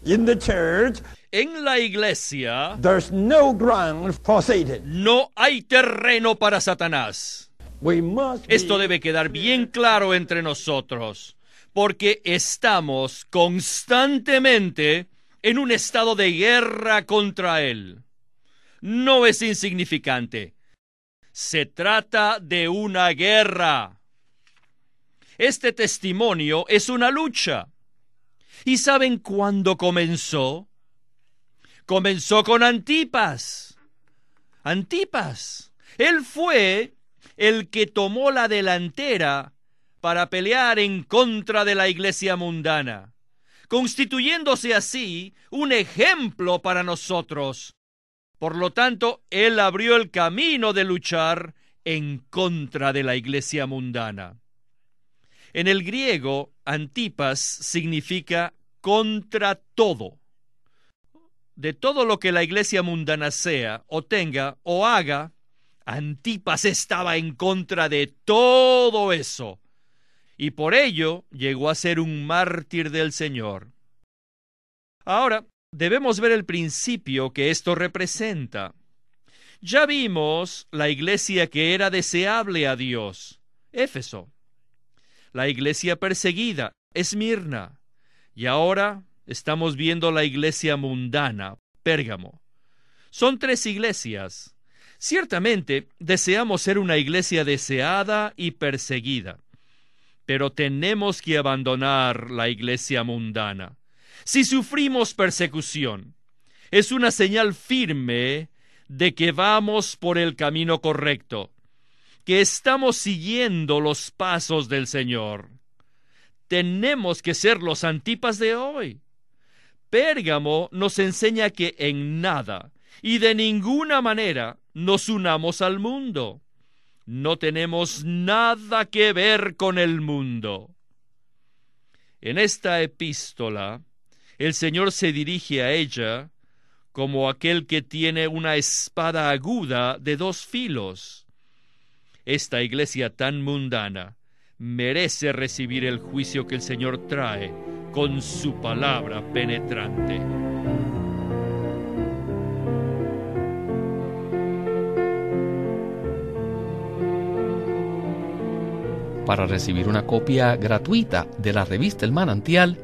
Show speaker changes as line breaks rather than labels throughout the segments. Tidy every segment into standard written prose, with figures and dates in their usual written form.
In the church,
En la iglesia
there's no ground for Satan.
no hay terreno para Satanás.
We must
Esto
be
debe quedar bien claro entre nosotros, porque estamos constantemente en un estado de guerra contra él. No es insignificante. Se trata de una guerra. Este testimonio es una lucha. ¿Y saben cuándo comenzó? Comenzó con Antipas. Antipas. Él fue el que tomó la delantera para pelear en contra de la iglesia mundana, constituyéndose así un ejemplo para nosotros. Por lo tanto, él abrió el camino de luchar en contra de la iglesia mundana. En el griego, Antipas significa contra todo. De todo lo que la iglesia mundana sea, o tenga, o haga, Antipas estaba en contra de todo eso. Y por ello llegó a ser un mártir del Señor. Ahora, debemos ver el principio que esto representa. Ya vimos la iglesia que era deseable a Dios, Éfeso. La iglesia perseguida, Esmirna. Y ahora estamos viendo la iglesia mundana, Pérgamo. Son 3 iglesias. Ciertamente deseamos ser una iglesia deseada y perseguida, pero tenemos que abandonar la iglesia mundana. Si sufrimos persecución, es una señal firme de que vamos por el camino correcto, que estamos siguiendo los pasos del Señor. Tenemos que ser los Antipas de hoy. Pérgamo nos enseña que en nada y de ninguna manera nos unamos al mundo. No tenemos nada que ver con el mundo. En esta epístola, el Señor se dirige a ella como aquel que tiene una espada aguda de 2 filos. Esta iglesia tan mundana merece recibir el juicio que el Señor trae con su palabra penetrante.
Para recibir una copia gratuita de la revista El Manantial,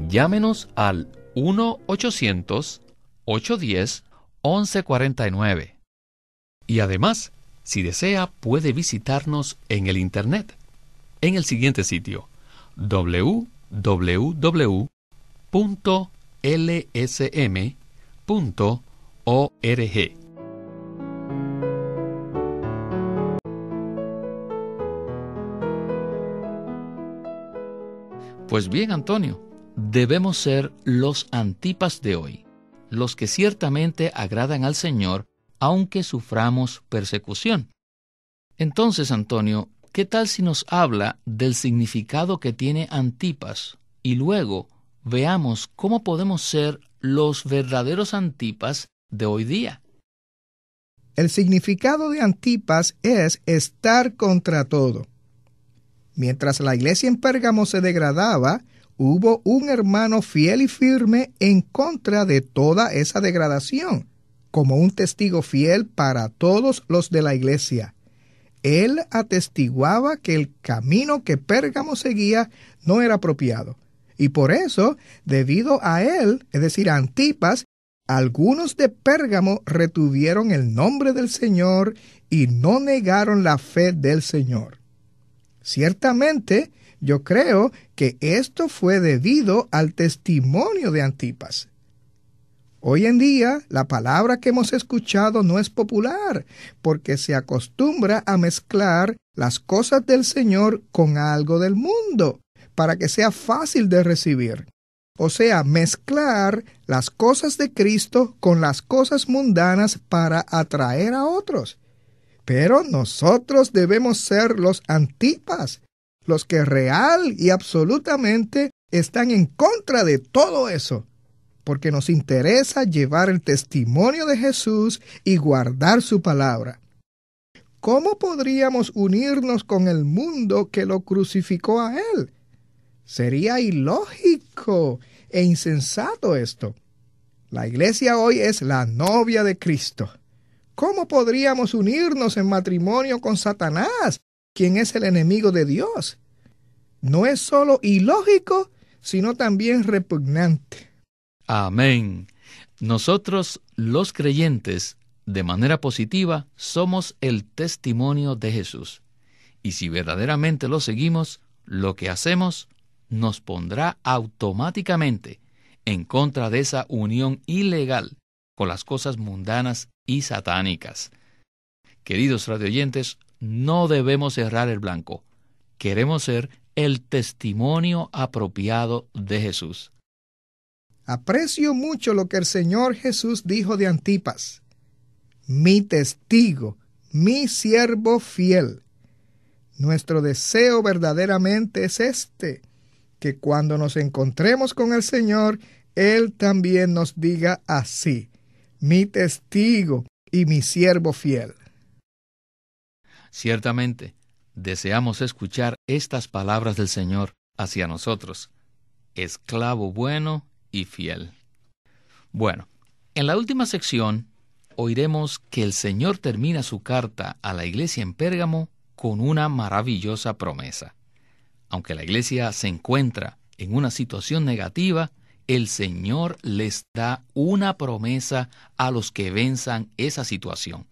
llámenos al 1-800-810-1149. Y además, si desea, puede visitarnos en el Internet, en el siguiente sitio: www.lsm.org. Pues bien, Antonio, debemos ser los Antipas de hoy, los que ciertamente agradan al Señor, aunque suframos persecución. Entonces, Antonio, ¿qué tal si nos habla del significado que tiene Antipas y luego veamos cómo podemos ser los verdaderos Antipas de hoy día?
El significado de Antipas es estar contra todo. Mientras la iglesia en Pérgamo se degradaba, hubo un hermano fiel y firme en contra de toda esa degradación, como un testigo fiel para todos los de la iglesia. Él atestiguaba que el camino que Pérgamo seguía no era apropiado, y por eso, debido a él, es decir, a Antipas, algunos de Pérgamo retuvieron el nombre del Señor y no negaron la fe del Señor. Ciertamente, yo creo que esto fue debido al testimonio de Antipas. Hoy en día, la palabra que hemos escuchado no es popular, porque se acostumbra a mezclar las cosas del Señor con algo del mundo, para que sea fácil de recibir. O sea, mezclar las cosas de Cristo con las cosas mundanas para atraer a otros. Pero nosotros debemos ser los Antipas, los que real y absolutamente están en contra de todo eso, porque nos interesa llevar el testimonio de Jesús y guardar su palabra. ¿Cómo podríamos unirnos con el mundo que lo crucificó a él? Sería ilógico, e insensato esto. La iglesia hoy es la novia de Cristo. ¿Cómo podríamos unirnos en matrimonio con Satanás, quien es el enemigo de Dios? No es solo ilógico, sino también repugnante.
Amén. Nosotros, los creyentes, de manera positiva, somos el testimonio de Jesús. Y si verdaderamente lo seguimos, lo que hacemos nos pondrá automáticamente en contra de esa unión ilegal con las cosas mundanas y satánicas. Queridos radioyentes, no debemos errar el blanco. Queremos ser el testimonio apropiado de Jesús.
Aprecio mucho lo que el Señor Jesús dijo de Antipas. Mi testigo, mi siervo fiel. Nuestro deseo verdaderamente es este, que cuando nos encontremos con el Señor, Él también nos diga así: mi testigo y mi siervo fiel.
Ciertamente, deseamos escuchar estas palabras del Señor hacia nosotros, esclavo bueno y fiel. Bueno, en la última sección oiremos que el Señor termina su carta a la iglesia en Pérgamo con una maravillosa promesa. Aunque la iglesia se encuentra en una situación negativa, el Señor les da una promesa a los que venzan esa situación.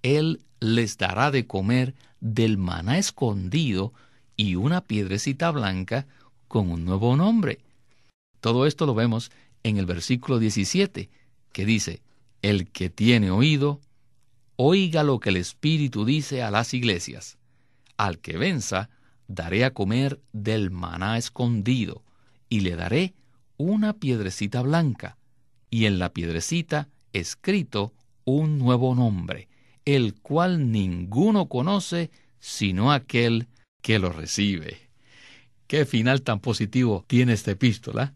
Él les dará de comer del maná escondido y una piedrecita blanca con un nuevo nombre. Todo esto lo vemos en el versículo 17, que dice: el que tiene oído, oiga lo que el Espíritu dice a las iglesias. Al que venza, daré a comer del maná escondido, y le daré una piedrecita blanca, y en la piedrecita escrito un nuevo nombre, el cual ninguno conoce sino aquel que lo recibe. ¡Qué final tan positivo tiene esta epístola!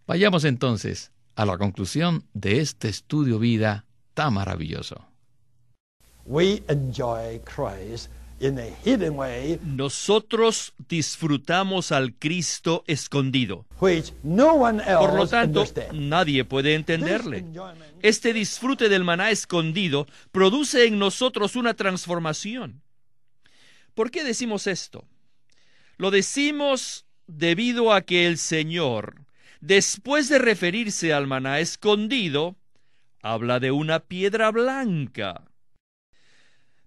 Vayamos entonces a la conclusión de este estudio vida tan maravilloso.
We enjoy Christ in a hidden way,
Nosotros disfrutamos al Cristo escondido.
which no one else
Por lo tanto,
understands.
nadie puede
This
entenderle.
enjoyment
Este disfrute del maná escondido produce en nosotros una transformación. ¿Por qué decimos esto? Lo decimos debido a que el Señor, después de referirse al maná escondido, habla de una piedra blanca.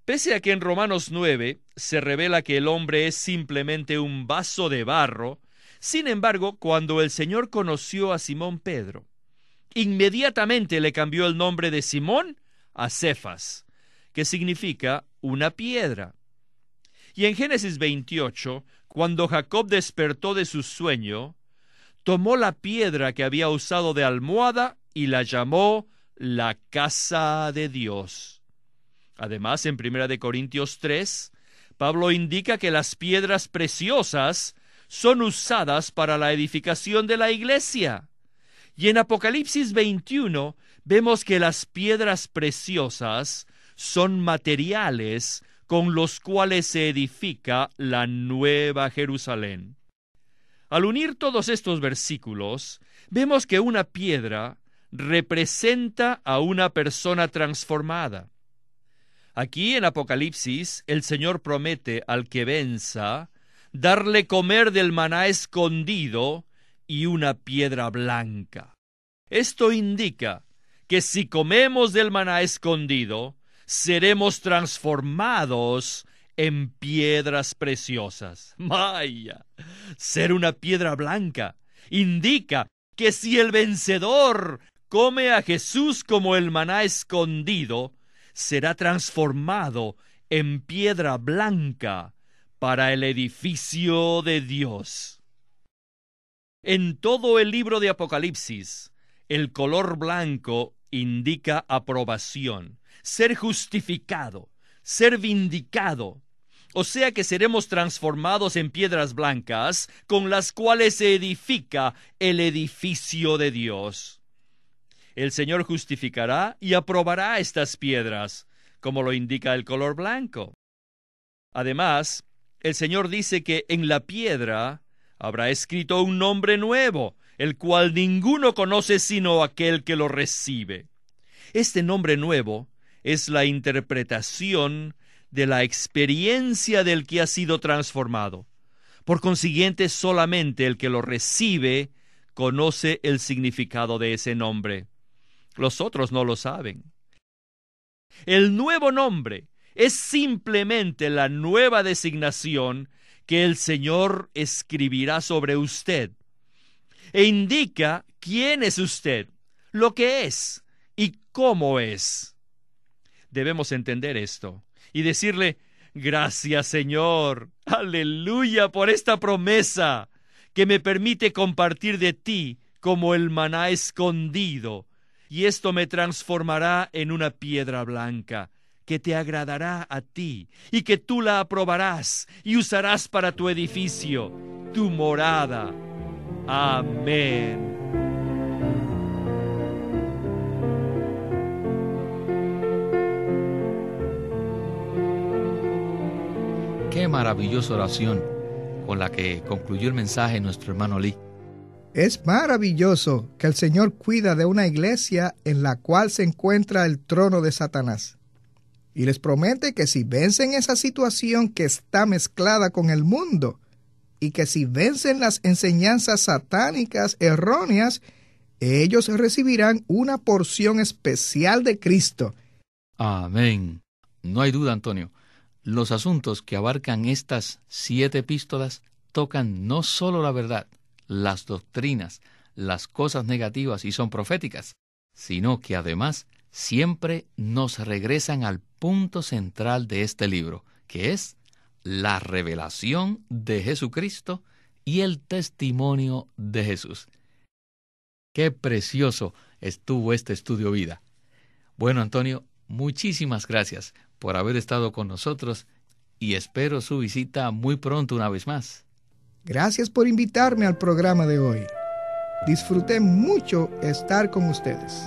Pese a que en Romanos 9 se revela que el hombre es simplemente un vaso de barro, sin embargo, cuando el Señor conoció a Simón Pedro, inmediatamente le cambió el nombre de Simón a Cefas, que significa una piedra. Y en Génesis 28, cuando Jacob despertó de su sueño, tomó la piedra que había usado de almohada y la llamó la casa de Dios. Además, en 1 Corintios 3, Pablo indica que las piedras preciosas son usadas para la edificación de la iglesia. Y en Apocalipsis 21 vemos que las piedras preciosas son materiales con los cuales se edifica la Nueva Jerusalén. Al unir todos estos versículos, vemos que una piedra representa a una persona transformada. Aquí en Apocalipsis, el Señor promete al que venza darle comer del maná escondido y una piedra blanca. Esto indica que si comemos del maná escondido, seremos transformados en piedras preciosas. ¡Vaya! Ser una piedra blanca indica que si el vencedor come a Jesús como el maná escondido, será transformado en piedra blanca para el edificio de Dios. En todo el libro de Apocalipsis, el color blanco indica aprobación, ser justificado, ser vindicado. O sea que seremos transformados en piedras blancas con las cuales se edifica el edificio de Dios. El Señor justificará y aprobará estas piedras, como lo indica el color blanco. Además, el Señor dice que en la piedra habrá escrito un nombre nuevo, el cual ninguno conoce sino aquel que lo recibe. Este nombre nuevo es la interpretación de la experiencia del que ha sido transformado. Por consiguiente, solamente el que lo recibe conoce el significado de ese nombre. Los otros no lo saben. El nuevo nombre es simplemente la nueva designación que el Señor escribirá sobre usted, e indica quién es usted, lo que es y cómo es. Debemos entender esto y decirle: gracias, Señor, aleluya, por esta promesa que me permite compartir de ti como el maná escondido, y esto me transformará en una piedra blanca que te agradará a ti y que tú la aprobarás y usarás para tu edificio, tu morada. Amén.
Qué maravillosa oración con la que concluyó el mensaje nuestro hermano Lee.
Es maravilloso que el Señor cuida de una iglesia en la cual se encuentra el trono de Satanás. Y les promete que si vencen esa situación que está mezclada con el mundo, y que si vencen las enseñanzas satánicas erróneas, ellos recibirán una porción especial de Cristo.
Amén. No hay duda, Antonio. Los asuntos que abarcan estas 7 epístolas tocan no solo la verdad, las doctrinas, las cosas negativas y son proféticas, sino que además siempre nos regresan al punto central de este libro, que es la revelación de Jesucristo y el testimonio de Jesús. Qué precioso estuvo este estudio vida. Bueno, Antonio, muchísimas gracias por haber estado con nosotros y espero su visita muy pronto una vez más.
Gracias por invitarme al programa de hoy. Disfruté mucho estar con ustedes.